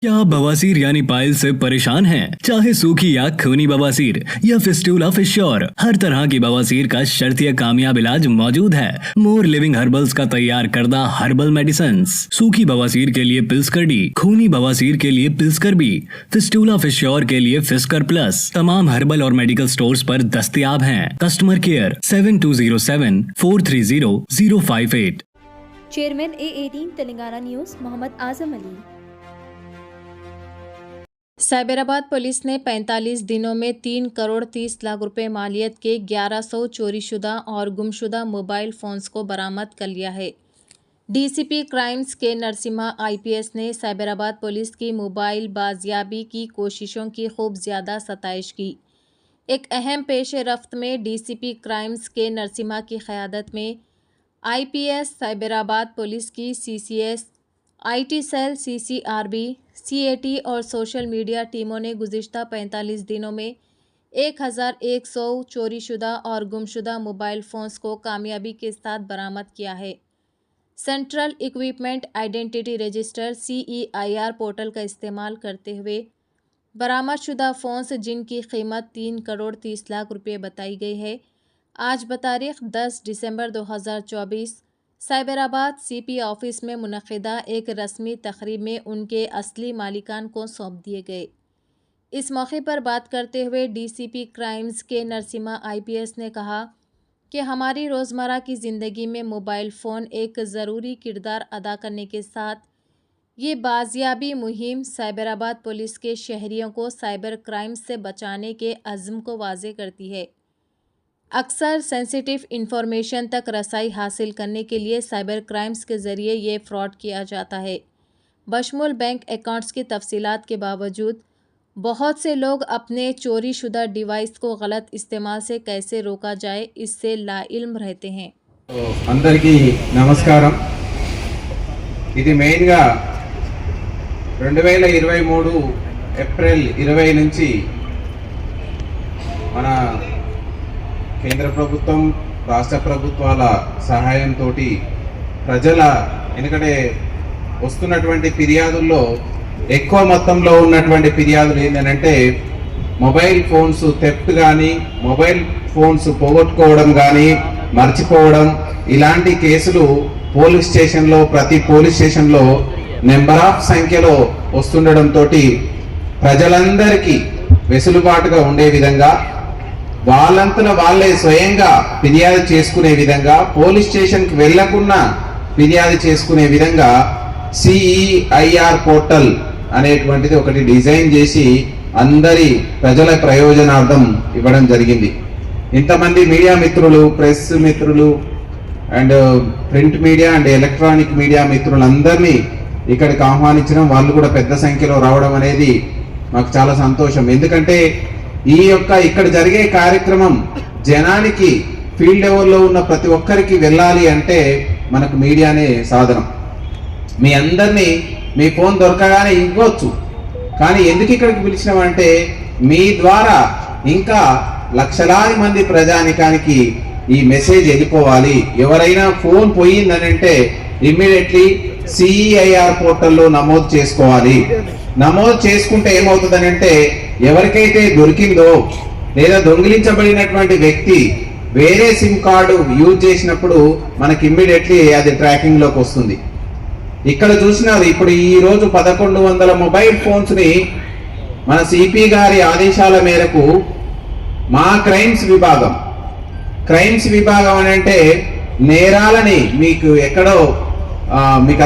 क्या आप बवासीर यानी पाइल से परेशान हैं? चाहे सूखी या खूनी बवासीर या फिस्टूला फिश्योर, हर तरह की बवासीर का शर्तीय कामयाब इलाज मौजूद है। मोर लिविंग हर्बल्स का तैयार करदा हर्बल मेडिसिन्स। सूखी बवासीर के लिए पिल्सकर डी, खूनी बवासीर के लिए पिल्सकर बी, फिस्टूला फिश्योर के लिए फिस्कर प्लस तमाम हर्बल और मेडिकल स्टोर्स पर दस्तयाब हैं। Customer care 7207-430-058। Chairman A18 Telangana news Mohammed Azam Ali. Cyberabad police ने 45 दिनों में 3 करोड़ 30 लाख रुपए मालियत के 1100 चोरीशुदा और गुमशुदा मोबाइल फ़ोन्स को बरामद कर लिया है। डीसीपी क्राइम्स के नरसिम्हा IPS ने साइबराबाद पुलिस की मोबाइल बाजियाबी की कोशिशों की खूब ज़्यादा सताइश की। एक अहम पेश रफ्त में डीसीपी क्राइम्स के नरसिम्हा की क़यादत में IPS साइबराबाद पुलिस की CCS, IT सेल, CCRB, CAT और सोशल मीडिया टीमों ने गुज़िश्ता 45 दिनों में 1100 चोरीशुदा और गुमशुदा मोबाइल फ़ोन्स को कामयाबी के साथ बरामद किया है। Central equipment identity register CEIR portal का इस्तेमाल करते हुए बरामदशुदा फ़ोन्स, जिनकी कीमत 3 करोड़ 30 लाख रुपये बताई गई है, आज बतारीख 10 दिसंबर 2024 साइबराबाद CP ऑफिस में मुनक़िदा एक रस्मी तक़रीब में उनके असली मालिकान को सौंप दिए गए। इस मौके पर बात करते हुए DCP क्राइम्स के नरसिम्हा IPS ने कहा कि हमारी रोज़मर्रा की ज़िंदगी में मोबाइल फ़ोन एक ज़रूरी किरदार अदा करने के साथ ये बाजियाबी मुहिम साइबराबाद पुलिस के शहरियों को साइबर क्राइम्स से बचाने के अज़्म को वाज़े करती है। अक्सर सेंसिटिव इंफॉर्मेशन तक रसाई हासिल करने के लिए साइबर क्राइम्स के ज़रिए ये फ्रॉड किया जाता है। बशमुल बैंक अकाउंट्स की तफसीलात के बावजूद बहुत से लोग अपने चोरी शुदा डिवाइस को गलत इस्तेमाल से कैसे रोका जाए, इससे लाइल्म रहते हैं। అందరికీ నమస్కారం। ఇది మెయిన్గా 2023 ఏప్రిల్ 20 నుంచి మన కేంద్ర ప్రభుత్వం, రాష్ట్ర ప్రభుత్వాల సహాయంతో ప్రజల ఎందుకంటే వస్తున్నటువంటి ఫిర్యాదుల్లో ఎక్కువ మొత్తంలో ఉన్నటువంటి ఫిర్యాదులు ఏంటంటే మొబైల్ ఫోన్స్ థెఫ్ట్ కానీ, మొబైల్ ఫోన్స్ పోగొట్టుకోవడం కానీ, మర్చిపోవడం, ఇలాంటి కేసులు ప్రతి పోలీస్ స్టేషన్లో నెంబర్ ఆఫ్ సంఖ్యలో వస్తుండడంతో ప్రజలందరికీ వెసులుబాటుగా ఉండే విధంగా, వాళ్ళంతన వాళ్ళే స్వయంగా ఫిర్యాదు చేసుకునే విధంగా, పోలీస్ స్టేషన్కి వెళ్లకుండా ఫిర్యాదు చేసుకునే విధంగా CEIR పోర్టల్ అనేటువంటిది ఒకటి డిజైన్ చేసి అందరి ప్రజల ప్రయోజనార్థం ఇవ్వడం జరిగింది. ఇంతమంది మీడియా మిత్రులు, ప్రెస్ మిత్రులు and print media and electronic media మిత్రులందరినీ ఇక్కడికి ఆహ్వానించడం, వాళ్ళు కూడా పెద్ద సంఖ్యలో రావడం అనేది మాకు చాలా సంతోషం. ఎందుకంటే ఇక్కడ జరిగే కార్యక్రమం జనానికి ఫీల్డ్ లెవెల్లో ఉన్న ప్రతి ఒక్కరికి వెళ్ళాలి అంటే మనకు మీడియానే సాధనం. మీ అందరినీ మీ ఫోన్ దొరకగానే ఇవ్వచ్చు, కానీ ఎందుకు ఇక్కడికి పిలిచినామంటే మీ ద్వారా ఇంకా లక్షలాది మంది ప్రజానికానికి ఈ మెసేజ్ వెళ్ళిపోవాలి. ఎవరైనా ఫోన్ పోయిందనంటే ఇమ్మీడియట్లీ CEIR పోర్టల్లో నమోదు చేసుకోవాలి. నమోదు చేసుకుంటే ఏమవుతుందనంటే ఎవరికైతే దొరికిందో లేదా దొంగిలించబడినటువంటి వ్యక్తి వేరే సిమ్ కార్డు యూజ్ చేసినప్పుడు మనకి ఇమ్మీడియట్లీ అది ట్రాకింగ్ లోకి వస్తుంది. ఇక్కడ చూసినారు, ఇప్పుడు ఈ రోజు 1100 మొబైల్ ఫోన్స్ ని మన CP గారి ఆదేశాల మేరకు మా క్రైమ్స్ విభాగం అని అంటే నేరాలని మీకు ఎక్కడో మీకు